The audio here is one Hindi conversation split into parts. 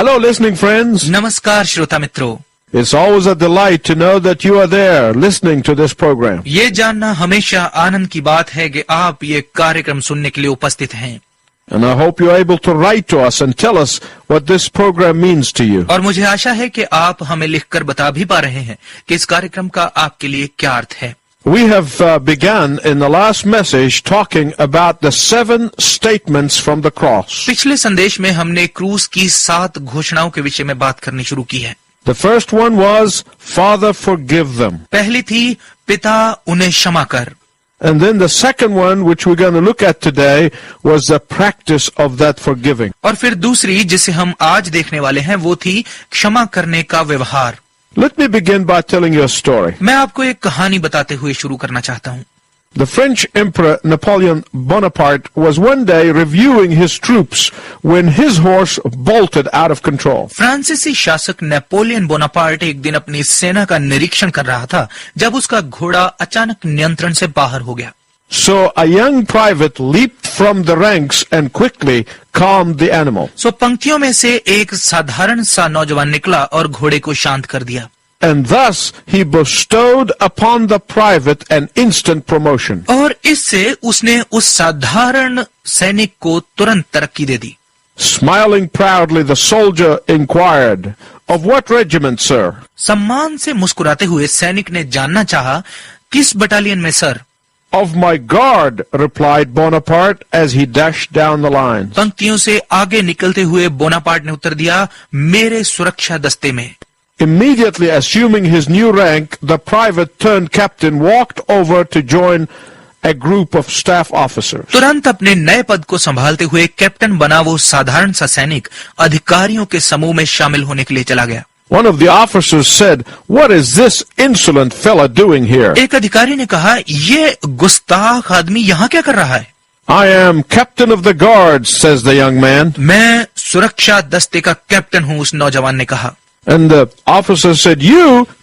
Hello, listening friends. नमस्कार श्रोता मित्रों, It's always a delight to know that you are there listening to this program. ये जानना हमेशा आनंद की बात है कि आप ये कार्यक्रम सुनने के लिए उपस्थित हैं। And I hope you're able to write to us and tell us what this program means to you. और मुझे आशा है कि आप हमें लिखकर बता भी पा रहे हैं कि इस कार्यक्रम का आपके लिए क्या अर्थ है। We have begun in the last message talking about the 7 statements from the cross. पिछले संदेश में हमने क्रूस की 7 घोषणाओं के विषय में बात करनी शुरू की है। The first one was, Father, forgive them. पहली थी, पिता उन्हें क्षमा कर। And then the second one, which we're going to look at today, was the practice of that forgiving. और फिर दूसरी जिसे हम आज देखने वाले हैं वो थी क्षमा करने का व्यवहार। Let me begin by telling you a story. मैं आपको एक कहानी बताते हुए शुरू करना चाहता हूँ। The French Emperor Napoleon Bonaparte was one day reviewing his troops when his horse bolted out of control. फ्रांसीसी शासक नेपोलियन बोनापार्ट एक दिन अपनी सेना का निरीक्षण कर रहा था जब उसका घोड़ा अचानक नियंत्रण से बाहर हो गया। So a young private leaped from the ranks and quickly calmed the animal. सो पंक्तियों में से एक साधारण सा नौजवान निकला और घोड़े को शांत कर दिया। And thus he bestowed upon the private an instant promotion. और इससे उसने उस साधारण सैनिक को तुरंत तरक्की दे दी। Smiling proudly, the soldier inquired, "Of what regiment, sir?" सम्मान से मुस्कुराते हुए सैनिक ने जानना चाहा, किस बटालियन में sir? "Of my guard," replied Bonaparte as he dashed down the lines. पंक्तियों से आगे निकलते हुए बोनापार्ट ने उत्तर दिया, मेरे सुरक्षा दस्ते में। Immediately assuming his new rank, the private turned captain walked over to join a group of staff officers. तुरंत अपने नए पद को संभालते हुए कैप्टन बना वो साधारण सा सैनिक अधिकारियों के समूह में शामिल होने के लिए चला गया। One of the officers said, "What is this insolent fella doing here?" एक अधिकारी ने कहा, ये गुस्ताख आदमी यहाँ क्या कर रहा है? "I am captain of the guard," says the young man. मैं सुरक्षा दस्ते का कैप्टन हूँ, उस नौजवान ने कहा। And the officer said,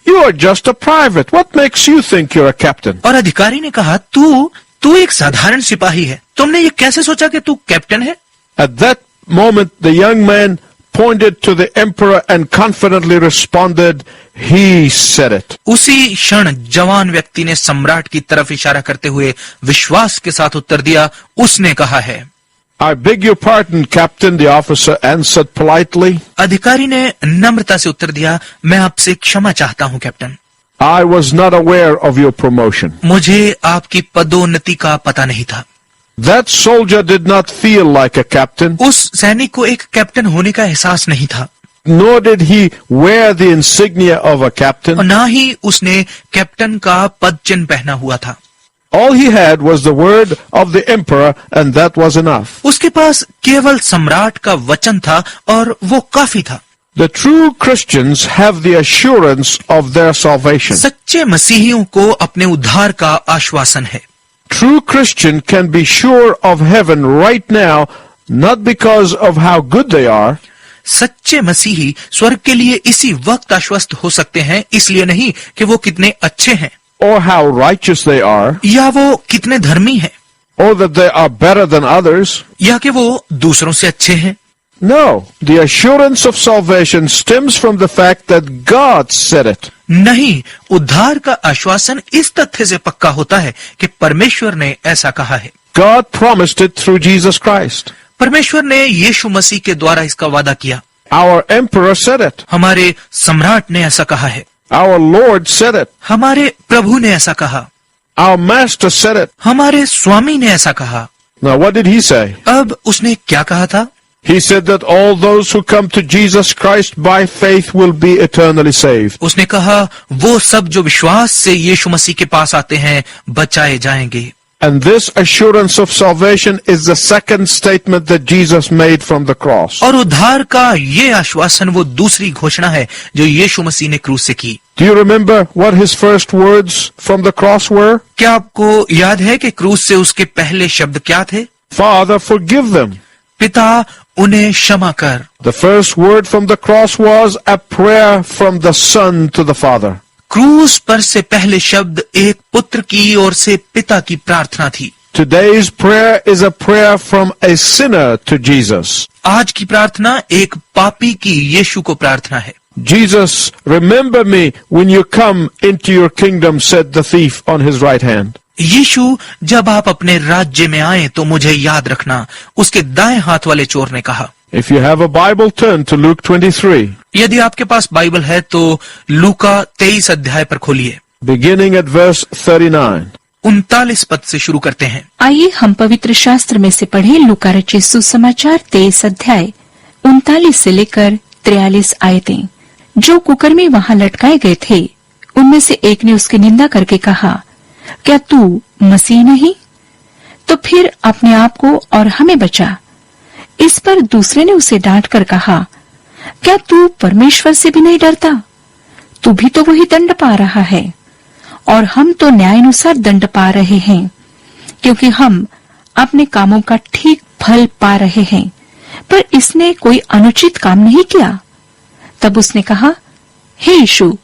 You are just a private. What makes you think you're a captain?" और अधिकारी ने कहा, तू एक साधारण सिपाही है, तुमने ये कैसे सोचा कि तू कैप्टन है? At that moment, the young man pointed to the emperor and confidently responded, "He said it." उसी क्षण जवान व्यक्ति ने सम्राट की तरफ इशारा करते हुए विश्वास के साथ उत्तर दिया, उसने कहा है। "I beg your pardon, Captain," the officer answered politely. अधिकारी ने नम्रता से उत्तर दिया, मैं आपसे क्षमा चाहता हूँ captain. "I was not aware of your promotion." मुझे आपकी पदोन्नति का पता नहीं था। That soldier did not feel like a captain, उस सैनिक को एक कैप्टन होने का एहसास नहीं था, nor did he wear the insignia of a captain. और न ही उसने कैप्टन का पद चिन्ह पहना हुआ था। All he had was the word of the emperor, and that was enough. उसके पास केवल सम्राट का वचन था और वो काफी था। The true Christians have the assurance of their salvation. सच्चे मसीहियों को अपने उद्धार का आश्वासन है। True Christian can be sure of heaven right now, not because of how good they are, सच्चे मसीही स्वर्ग के लिए इसी वक्त आश्वस्त हो सकते हैं, इसलिए नहीं कि वो कितने अच्छे हैं or how righteous they are, या वो कितने धर्मी हैं, or that they are better than others. या कि वो दूसरों से अच्छे हैं। No, the assurance of salvation stems from the fact that God said it. नहीं, उद्धार का आश्वासन इस तथ्य से पक्का होता है कि परमेश्वर ने ऐसा कहा है। God promised it through Jesus Christ. परमेश्वर ने यीशु मसीह के द्वारा इसका वादा किया। Our emperor said it. हमारे सम्राट ने ऐसा कहा है। Our Lord said it. हमारे प्रभु ने ऐसा कहा। Our master said it. हमारे स्वामी ने ऐसा कहा। Now what did he say? अब उसने क्या कहा था? He said that all those who come to Jesus Christ by faith will be eternally saved. उसने कहा, वो सब जो विश्वास से यीशु मसीह के पास आते हैं बचाए जाएंगे। And this assurance of salvation is the second statement that Jesus made from the cross. और उद्धार का ये आश्वासन वो दूसरी घोषणा है जो यीशु मसीह ने क्रूस से की। Do you remember what his first words from the cross were? क्या आपको याद है कि क्रूस से उसके पहले शब्द क्या थे? Father, forgive them. पिता, उन्हें क्षमा कर। The first word from the cross was a prayer from the Son to the Father. क्रूस पर से पहले शब्द एक पुत्र की ओर से पिता की प्रार्थना थी। Today's prayer is a prayer from a sinner to Jesus. आज की प्रार्थना एक पापी की यीशु को प्रार्थना है। Jesus, remember me when you come into your kingdom, said the thief on his right hand. यीशु, जब आप अपने राज्य में आए तो मुझे याद रखना, उसके दाएं हाथ वाले चोर ने कहा। If you have a Bible, turn to Luke 23, यदि आपके पास बाइबल है तो लूका 23 अध्याय पर खोलिए। beginning at verse 39. 39 पद से शुरू करते हैं। आइए हम पवित्र शास्त्र में से पढ़े लूका रचित सुसमाचार 23 अध्याय 39 से लेकर 43 आयतें। जो कुकर्मी वहां लटकाए गए थे उनमें से एक ने उसकी निंदा करके कहा, क्या तू मसीह नहीं? तो फिर अपने आप को और हमें बचा। इस पर दूसरे ने उसे डांट कर कहा, क्या तू परमेश्वर से भी नहीं डरता? तू भी तो वही दंड पा रहा है और हम तो न्यायानुसार दंड पा रहे हैं, क्योंकि हम अपने कामों का ठीक फल पा रहे हैं, पर इसने कोई अनुचित काम नहीं किया। तब उसने कहा, हे यीशु,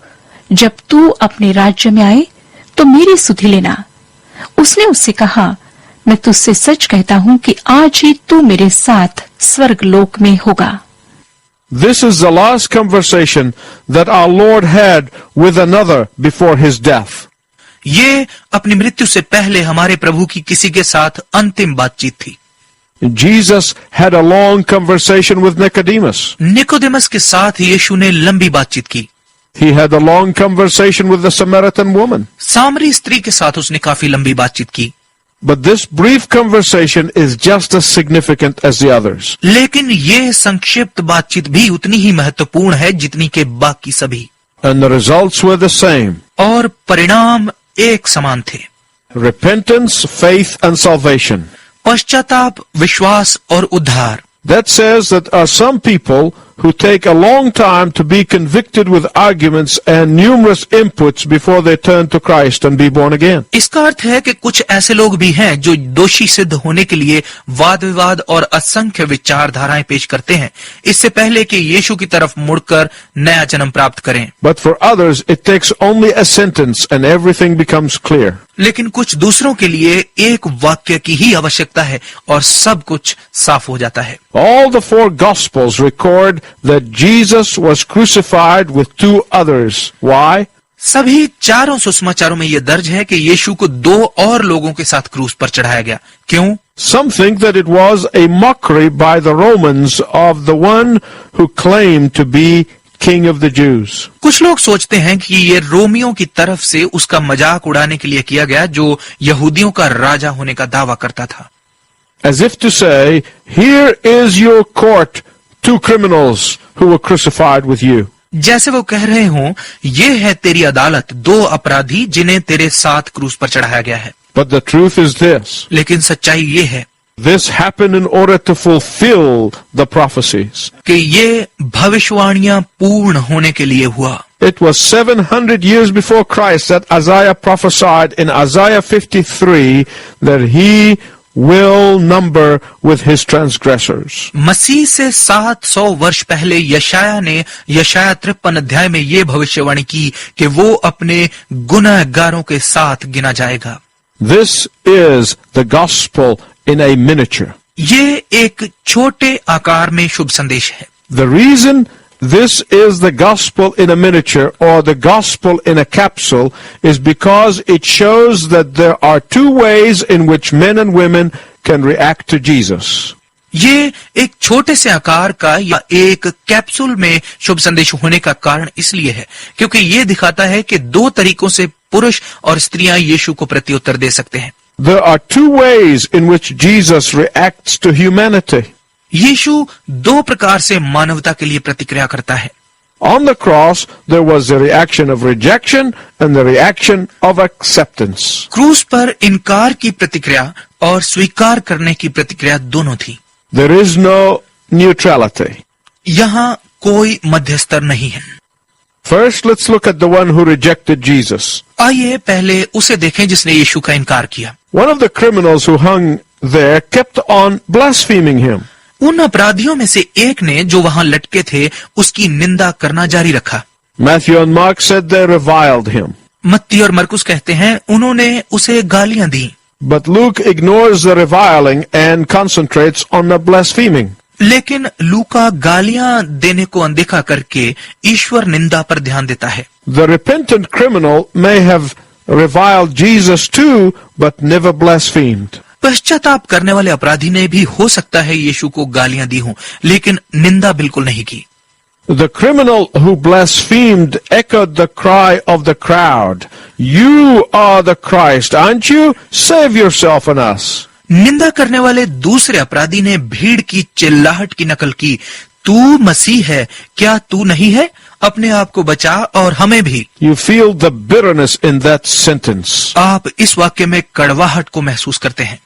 जब तू अपने राज्य में आए तो मेरी सुधि लेना। उसने उससे कहा, मैं तुझसे सच कहता हूं कि आज ही तू मेरे साथ स्वर्ग लोक में होगा। This is the last conversation that our Lord had with another before his death. ये अपनी मृत्यु से पहले हमारे प्रभु की किसी के साथ अंतिम बातचीत थी। Jesus had a long conversation with Nicodemus. Nicodemus के साथ यीशु ने लंबी बातचीत की। He had a long conversation with the Samaritan woman. सामरी स्त्री के साथ उसने काफी लंबी बातचीत की। But this brief conversation is just as significant as the others. लेकिन ये संक्षिप्त बातचीत भी उतनी ही महत्वपूर्ण है जितनी के बाकी सभी। And the results were the same. और परिणाम एक समान थे। Repentance, faith, and salvation. पश्चाताप, विश्वास और उद्धार। That says that there are some people who take a long time to be convicted with arguments and numerous inputs before they turn to Christ and be born again. इसका अर्थ है कि कुछ ऐसे लोग भी हैं जो दोषी सिद्ध होने के लिए वाद विवाद और असंख्य विचारधाराएं पेश करते हैं, इससे पहले कि यीशु की तरफ मुड़कर नया जन्म प्राप्त करें। But for others, it takes only a sentence and everything becomes clear. लेकिन कुछ दूसरों के लिए एक वाक्य की ही आवश्यकता है और सब कुछ साफ हो जाता है। All the four Gospels record that Jesus was crucified with two others. Why? सभी चारों सुसमाचारों में यह दर्ज है कि यीशु को दो और लोगों के साथ क्रूस पर चढ़ाया गया। क्यों? Some think that it was a mockery by the Romans of the one who claimed to be King of the Jews. कुछ लोग सोचते हैं कि ये रोमियों की तरफ से उसका मजाक उड़ाने के लिए किया गया जो यहूदियों का राजा होने का दावा करता था। As if to say, here is your court, two criminals who were crucified with you. जैसे वो कह रहे हों, ये है तेरी अदालत, दो अपराधी जिन्हें तेरे साथ क्रूस पर चढ़ाया गया है। But the truth is this. लेकिन सच्चाई ये है This happened in order to fulfill the prophecies. कि ये भविष्यवाणियां पूर्ण होने के लिए हुआ। It was 700 years before Christ that Isaiah prophesied in Isaiah 53 that he will number with his transgressors. मसीह से 700 वर्ष पहले यशाया ने यशाया 53 अध्याय में ये भविष्यवाणी की कि वो अपने गुनहगारों के साथ गिना जाएगा। This is the gospel in a miniature. ये एक छोटे आकार में शुभ संदेश है। The reason this is the gospel in a miniature or the gospel in a capsule is because it shows that there are two ways in which men and women can react to Jesus. ये एक छोटे से आकार का या एक कैप्सूल में शुभ संदेश होने का कारण इसलिए है क्योंकि ये दिखाता है कि दो तरीकों से पुरुष और स्त्रियां यीशु को प्रत्युत्तर दे सकते हैं। There are two ways in which Jesus reacts to humanity. यीशु दो प्रकार से मानवता के लिए प्रतिक्रिया करता है। On the cross, there was the reaction of rejection and the reaction of acceptance. क्रूस पर इनकार की प्रतिक्रिया और स्वीकार करने की प्रतिक्रिया दोनों थी। There is no neutrality. यहाँ कोई मध्यस्तर नहीं है। First, let's look at the one who rejected Jesus. आइए पहले उसे देखें जिसने यीशु का इनकार किया। One of the criminals who hung there kept on blaspheming him. उन अपराधियों में से एक ने जो वहां लटके थे उसकी निंदा करना जारी रखा। Matthew and Mark said they reviled him. मत्ती और मरकुस कहते हैं उन्होंने उसे गालियां दी। But Luke ignores the reviling and concentrates on the blaspheming. लेकिन लूका गालियां देने को अनदेखा करके ईश्वर निंदा पर ध्यान देता है। The repentant criminal may have reviled Jesus too, but never blasphemed. पश्चाताप करने वाले अपराधी ने भी हो सकता है यीशु को गालियां दी हों, लेकिन निंदा बिल्कुल नहीं की। The criminal who blasphemed echoed the cry of the crowd, "You are the Christ, aren't you? Save yourself and us." निंदा करने वाले दूसरे अपराधी ने भीड़ की चिल्लाहट की नकल की, तू मसीह है, क्या तू नहीं है? अपने आप को बचा और हमें भी। You feel the bitterness in that sentence. आप इस वाक्य में कड़वाहट को महसूस करते हैं।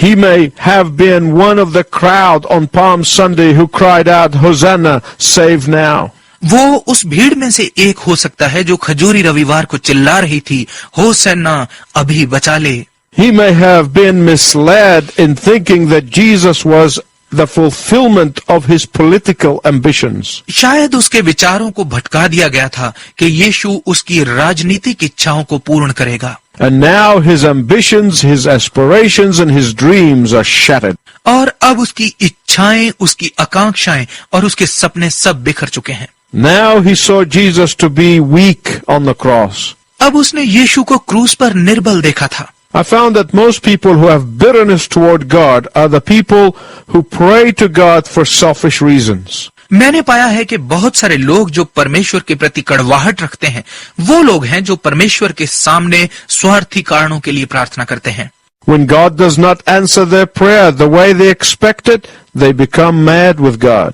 He may have been one of the crowd on Palm Sunday who cried out, "Hosanna, save now." वो उस भीड़ में से एक हो सकता है जो खजूरी रविवार को चिल्ला रही थी, होसन्ना, अभी बचा ले। He may have been misled in thinking that Jesus was the fulfillment of his political ambitions. शायद उसके विचारों को भटका दिया गया था कि यीशु उसकी राजनीतिक इच्छाओं को पूर्ण करेगा। And now his ambitions, his aspirations, and his dreams are shattered. और अब उसकी इच्छाएं, उसकी आकांक्षाएं और उसके सपने सब बिखर चुके हैं। Now he saw Jesus to be weak on the cross. अब उसने यीशु को क्रूस पर निर्बल देखा था। I found that most people who have bitterness toward God are the people who pray to God for selfish reasons. मैंने पाया है कि बहुत सारे लोग जो परमेश्वर के प्रति कड़वाहट रखते हैं, वो लोग हैं जो परमेश्वर के सामने स्वार्थी कारणों के लिए प्रार्थना करते हैं। When God does not answer their prayer the way they expected, they become mad with God.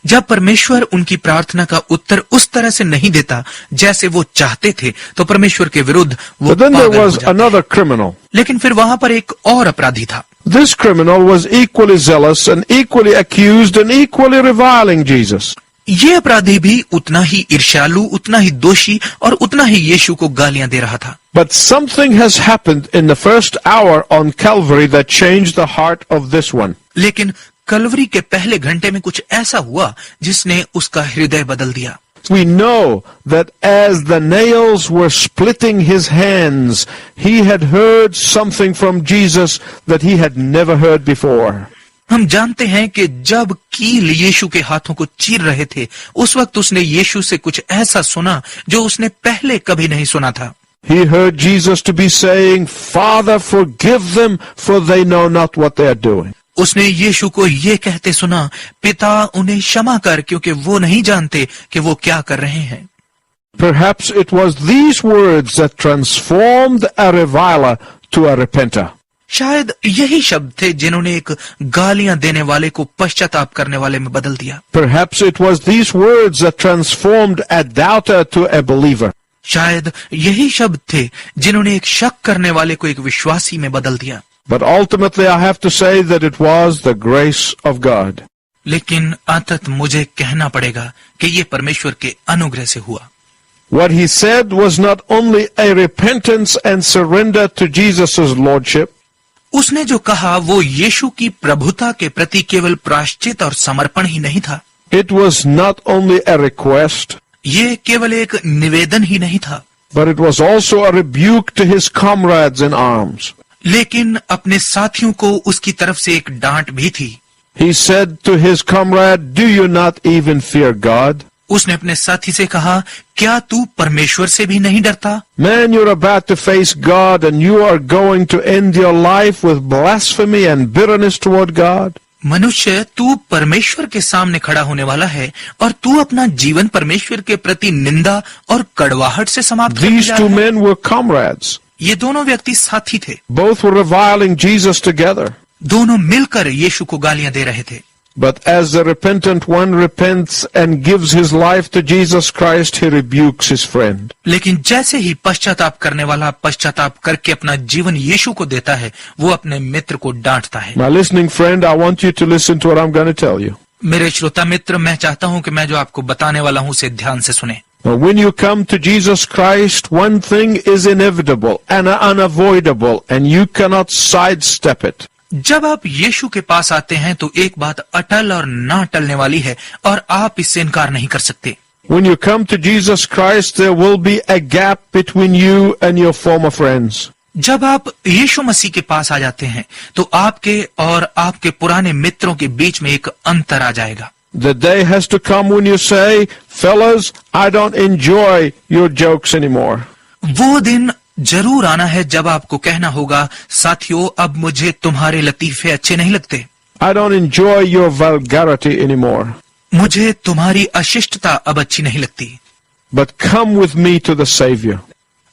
जब परमेश्वर उनकी प्रार्थना का उत्तर उस तरह से नहीं देता जैसे वो चाहते थे, तो परमेश्वर के विरुद्ध वो But then there पागल हो was जाते हैं। another criminal. लेकिन फिर वहां पर एक और अपराधी था। This criminal was equally zealous and equally accused and equally reviling Jesus. ये अपराधी भी उतना ही ईर्ष्यालु, उतना ही दोषी और उतना ही यीशु को गालियां दे रहा था। But something has happened in the first hour on Calvary that changed the heart of this one. लेकिन कलवरी के पहले घंटे में कुछ ऐसा हुआ जिसने उसका हृदय बदल दिया। We know that as the nails were splitting his hands, he had heard something from Jesus that he had never heard before. हम जानते हैं कि जब कील यीशु के हाथों को चीर रहे थे, उस वक्त उसने यीशु से कुछ ऐसा सुना जो उसने पहले कभी नहीं सुना था। He heard Jesus to be saying, "Father, forgive them, for they know not what they are doing." उसने यीशु को ये कहते सुना, पिता उन्हें क्षमा कर, क्योंकि वो नहीं जानते कि वो क्या कर रहे हैं। Perhaps it was these words that transformed a reviler to a repenter. शायद यही शब्द थे जिन्होंने एक गालियां देने वाले को पश्चाताप करने वाले में बदल दिया। Perhaps it was these words that transformed a doubter to a believer. शायद यही शब्द थे जिन्होंने एक शक करने वाले को एक विश्वासी में बदल दिया। But ultimately I have to say that it was the grace of God. लेकिन अंततः मुझे कहना पड़ेगा कि ये परमेश्वर के अनुग्रह से हुआ। What he said was not only a repentance and surrender to Jesus' lordship, उसने जो कहा वो यीशु की प्रभुता के प्रति केवल प्रायश्चित और समर्पण ही नहीं था। it was not only a request, ये केवल एक निवेदन ही नहीं था, but it was also a rebuke to his comrades in arms. लेकिन अपने साथियों को उसकी तरफ से एक डांट भी थी। He said to his comrade, "Do you not even fear God?" उसने अपने साथी से कहा, क्या तू परमेश्वर से भी नहीं डरता? Man, you're about to face God and you are going to end your life with blasphemy and bitterness toward God. मनुष्य, तू परमेश्वर के सामने खड़ा होने वाला है और तू अपना जीवन परमेश्वर के प्रति निंदा और कड़वाहट से समाप्त करने These जा two रहा है। men were comrades. ये दोनों व्यक्ति साथी थे। Both were reviling Jesus together. दोनों मिलकर यीशु को गालियां दे रहे थे। But as the repentant one repents and gives his life to Jesus Christ, he rebukes his friend. लेकिन जैसे ही पश्चाताप करने वाला पश्चाताप करके अपना जीवन यीशु को देता है, वो अपने मित्र को डांटता है। My listening friend, I want you to listen to what I'm going to tell you. मेरे श्रोता मित्र, मैं चाहता हूं कि मैं जो आपको बताने वाला हूं उसे ध्यान से सुने। Now, when you come to Jesus Christ, one thing is inevitable and unavoidable, and you cannot sidestep it. जब आप यीशु के पास आते हैं तो एक बात अटल और ना टलने वाली है और आप इससे इनकार नहीं कर सकते। When you come to Jesus Christ, there will be a gap between you and your former friends. जब आप यीशु मसीह के पास आ जाते हैं तो आपके और आपके पुराने मित्रों के बीच में एक अंतर आ जाएगा। The day has to come when you say, fellas, I don't enjoy your jokes anymore. वो दिन जरूर आना है जब आपको कहना होगा, साथियों, अब मुझे तुम्हारे लतीफे अच्छे नहीं लगते। I don't enjoy your vulgarity anymore. मुझे तुम्हारी अशिष्टता अब अच्छी नहीं लगती। But come with me to the Savior.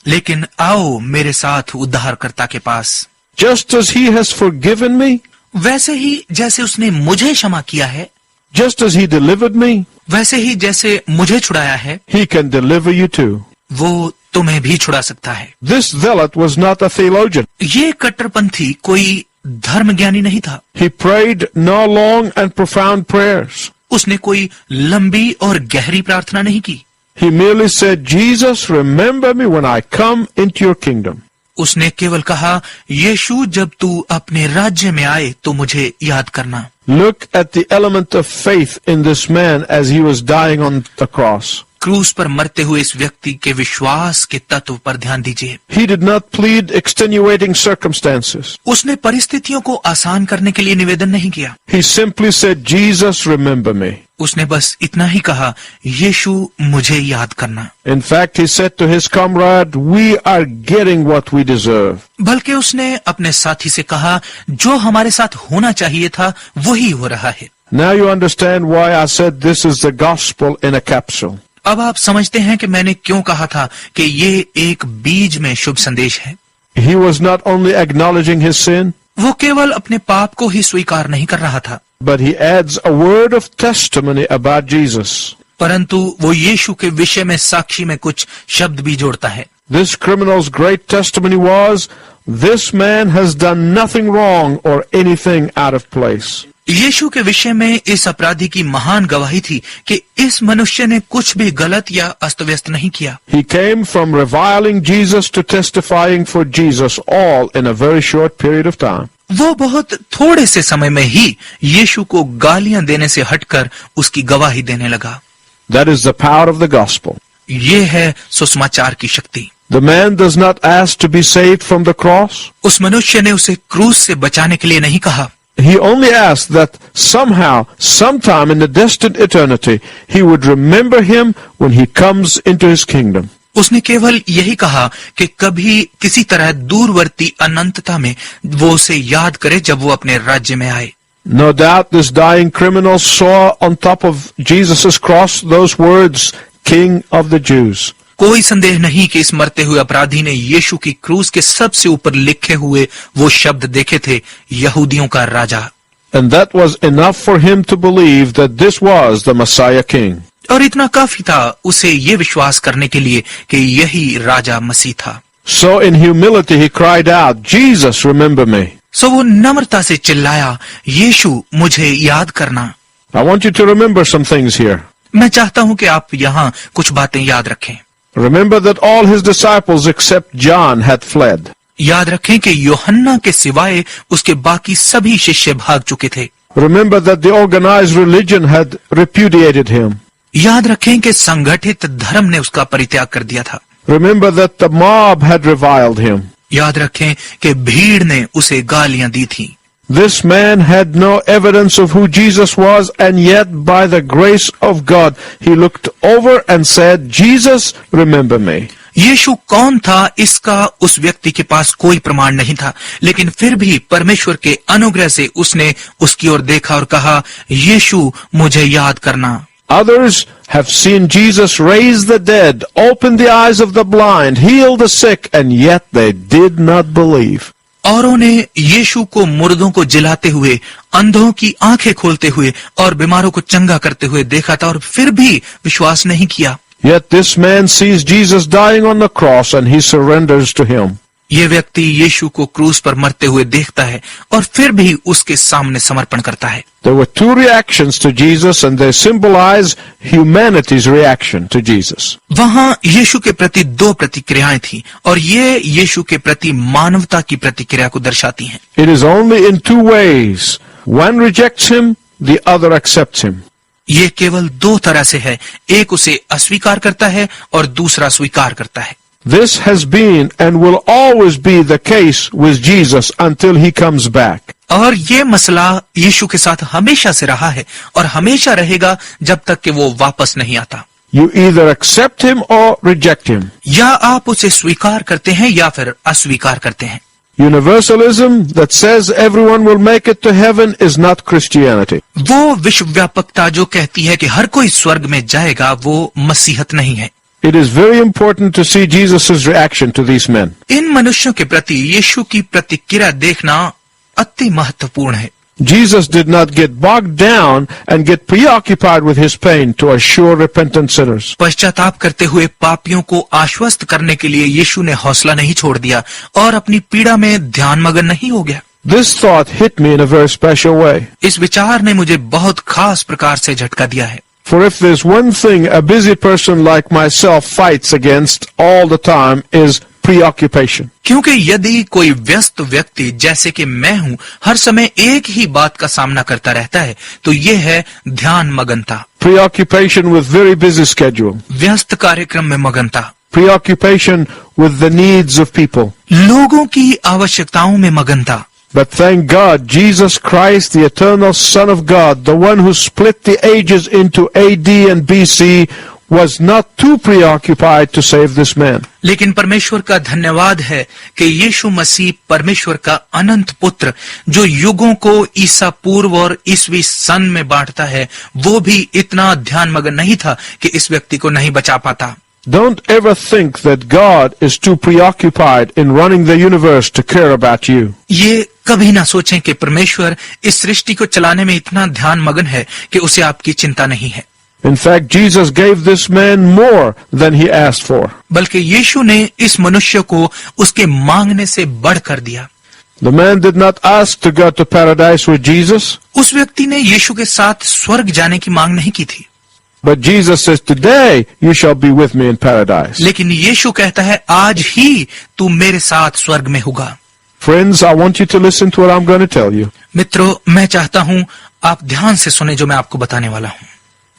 लेकिन आओ मेरे साथ उद्धारकर्ता के पास। Just as he has forgiven me, वैसे ही जैसे उसने मुझे क्षमा किया है, just as he delivered me, वैसे ही जैसे मुझे छुड़ाया है, he can deliver you too. वो तुम्हें भी छुड़ा सकता है। This zealot was not a theologian. ये कट्टरपंथी कोई धर्मज्ञानी नहीं था। He prayed no long and profound prayers. उसने कोई लंबी और गहरी प्रार्थना नहीं की। He merely said, Jesus, remember me when I come into your kingdom. उसने केवल कहा, यीशु, जब तू अपने राज्य में आए तो मुझे याद करना। Look at the element of faith in this man as he was dying on the cross. क्रूस पर मरते हुए इस व्यक्ति के विश्वास के तत्व पर ध्यान दीजिए। He did not plead extenuating circumstances. उसने परिस्थितियों को आसान करने के लिए निवेदन नहीं किया। He simply said, Jesus, remember me. उसने बस इतना ही कहा, यीशु, मुझे याद करना। In fact, he said to his comrade, we are getting what we deserve. बल्कि उसने अपने साथी से कहा, जो हमारे साथ होना चाहिए था वही हो रहा है। Now you understand why I said this is the gospel in a capsule. अब आप समझते हैं कि मैंने क्यों कहा था कि ये एक बीज में शुभ संदेश है। He was not only acknowledging his sin, वो केवल अपने पाप को ही स्वीकार नहीं कर रहा था, but he adds a word of testimony about Jesus. परंतु वो यीशु के विषय में साक्षी में कुछ शब्द भी जोड़ता है। This criminal's great testimony was, this man has done nothing wrong or anything out of place. यीशु के विषय में इस अपराधी की महान गवाही थी कि इस मनुष्य ने कुछ भी गलत या अस्त व्यस्त नहीं किया। He came from reviling Jesus to testifying for Jesus, all in a very short period of time. वो बहुत थोड़े से समय में ही यीशु को गालियां देने से हटकर उसकी गवाही देने लगा। That is the power of the gospel. ये है सुसमाचार की शक्ति। The man does not ask to be saved from the cross. उस मनुष्य ने उसे क्रूस से बचाने के लिए नहीं कहा। He only asked that somehow, sometime in the distant eternity, he would remember him when he comes into his kingdom. उसने केवल यही कहा कि कभी किसी तरह दूरवर्ती अनंतता में वो उसे याद करे जब वो अपने राज्य में आए। No doubt this dying criminal saw on top of Jesus' cross those words, King of the Jews. कोई संदेह नहीं कि इस मरते हुए अपराधी ने यीशु की क्रूस के सबसे ऊपर लिखे हुए वो शब्द देखे थे, यहूदियों का राजा। And that was enough for him to believe that this was the Messiah King. और इतना काफी था उसे ये विश्वास करने के लिए कि यही राजा मसीह था। So in humility he cried out, Jesus, remember me. सो वो नम्रता से चिल्लाया, यीशु, मुझे याद करना। I want you to remember some things here. मैं चाहता हूं कि आप यहाँ कुछ बातें याद रखें। Remember that all his disciples except John had fled. याद रखें कि यूहन्ना के सिवाय उसके बाकी सभी शिष्य भाग चुके थे। Remember that the organized religion had repudiated him. याद रखें कि संगठित धर्म ने उसका परित्याग कर दिया था। Remember that the mob had reviled him. याद रखें कि भीड़ ने उसे गालियां दी थी। This man had no evidence of who Jesus was, and yet by the grace of God, he looked over and said, Jesus, remember me. यीशु कौन था इसका उस व्यक्ति के पास कोई प्रमाण नहीं था, लेकिन फिर भी परमेश्वर के अनुग्रह से उसने उसकी ओर देखा और कहा, यीशु, मुझे याद करना। Others have seen Jesus raise the dead, open the eyes of the blind, heal the sick, and yet they did not believe. औरों ने यीशु को मुर्दों को जिलाते हुए, अंधों की आंखें खोलते हुए और बीमारों को चंगा करते हुए देखा था और फिर भी विश्वास नहीं किया। Yet this man sees Jesus dying on the cross and he surrenders to him. ये व्यक्ति यीशु को क्रूस पर मरते हुए देखता है और फिर भी उसके सामने समर्पण करता है। There were two reactions to Jesus and they symbolize humanity's reaction to Jesus. वहां यीशु के प्रति दो प्रतिक्रियाएं थी और ये यीशु के प्रति मानवता की प्रतिक्रिया को दर्शाती हैं। It is only in two ways. One rejects him, the other accepts him. ये केवल दो तरह से है, एक उसे अस्वीकार करता है और दूसरा स्वीकार करता है। This has been and will always be the case with Jesus until he comes back. और ये मसला यीशु के साथ हमेशा से रहा है और हमेशा रहेगा जब तक कि वो वापस नहीं आता। You either accept him or reject him. या आप उसे स्वीकार करते हैं या फिर अस्वीकार करते हैं। Universalism that says everyone will make it to heaven is not Christianity. वो विश्वव्यापकता जो कहती है कि हर कोई स्वर्ग में जाएगा, वो मसीहत नहीं है। It is very important to see Jesus' reaction to these men. इन मनुष्यों के प्रति यीशु की प्रतिक्रिया देखना अति महत्वपूर्ण है। Jesus did not get bogged down and get preoccupied with his pain to assure repentant sinners. पश्चाताप करते हुए पापियों को आश्वस्त करने के लिए यीशु ने हौसला नहीं छोड़ दिया और अपनी पीड़ा में ध्यानमग्न नहीं हो गया। This thought hit me in a very special way. इस विचार ने मुझे बहुत खास प्रकार से झटका दिया है। For if there's one thing a busy person like myself fights against all the time is preoccupation. क्योंकि यदि कोई व्यस्त व्यक्ति जैसे कि मैं हूँ हर समय एक ही बात का सामना करता रहता है तो ये है ध्यान मगनता। Preoccupation with very busy schedule. व्यस्त कार्यक्रम में मगनता। Preoccupation with the needs of people. लोगों की आवश्यकताओं में मगनता। But thank God, Jesus Christ, the eternal Son of God, the one who split the ages into AD and BC, was not too preoccupied to save this man. लेकिन परमेश्वर का धन्यवाद है कि यीशु मसीह परमेश्वर का अनंत पुत्र जो युगों को ईसा पूर्व और ईसवी सन में बांटता है, वो भी इतना ध्यानमग्न नहीं था कि इस व्यक्ति को नहीं बचा पाता। Don't ever think that God is too preoccupied in running the universe to care about you. ये कभी ना सोचें कि परमेश्वर इस सृष्टि को चलाने में इतना ध्यानमग्न है कि उसे आपकी चिंता नहीं है। In fact, Jesus gave this man more than he asked for. बल्कि यीशु ने इस मनुष्य को उसके मांगने से बढ़कर दिया। The man did not ask to go to paradise with Jesus. उस व्यक्ति ने यीशु के साथ स्वर्ग जाने की मांग नहीं की थी। But Jesus says, today you shall be with me in paradise. लेकिन यीशु कहता है आज ही तू मेरे साथ स्वर्ग में होगा। Friends, I want you to listen to what I'm going to tell you. मित्रों, मैं चाहता हूँ आप ध्यान से सुने जो मैं आपको बताने वाला हूँ।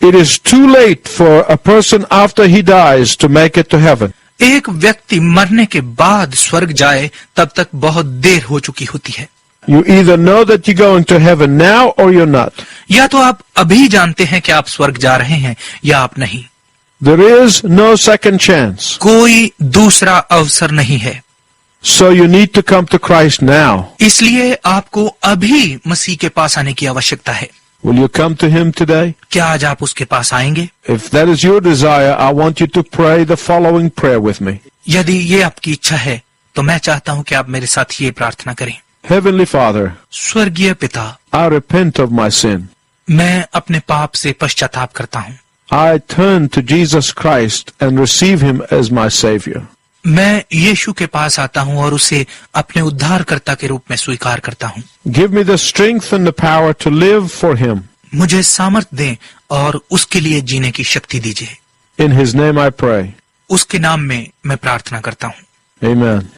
It is too late for a person after he dies to make it to heaven. एक व्यक्ति मरने के बाद स्वर्ग जाए तब तक बहुत देर हो चुकी होती है। You either know that you're going to heaven now or you're not. या तो आप अभी जानते हैं कि आप स्वर्ग जा रहे हैं या आप नहीं। There is no second chance. कोई दूसरा अवसर नहीं है। So you need to come to Christ now. इसलिए आपको अभी मसीह के पास आने की आवश्यकता है। Will you come to him today? क्या आज आप उसके पास आएंगे? If that is your desire, I want you to pray the following prayer with me. यदि ये आपकी इच्छा है तो मैं चाहता हूँ कि आप मेरे साथ ये प्रार्थना करें। Heavenly Father, स्वर्गीय पिता, I repent of my sin. मैं अपने पाप से पश्चाताप करता हूँ। I turn to Jesus Christ and receive him as my Savior. मैं यीशु के पास आता हूँ और उसे अपने उद्धारकर्ता के रूप में स्वीकार करता हूँ। Give me the strength and the power to live for him. मुझे सामर्थ्य दें और उसके लिए जीने की शक्ति दीजिए। In his name I pray. उसके नाम में मैं प्रार्थना करता हूँ। Amen.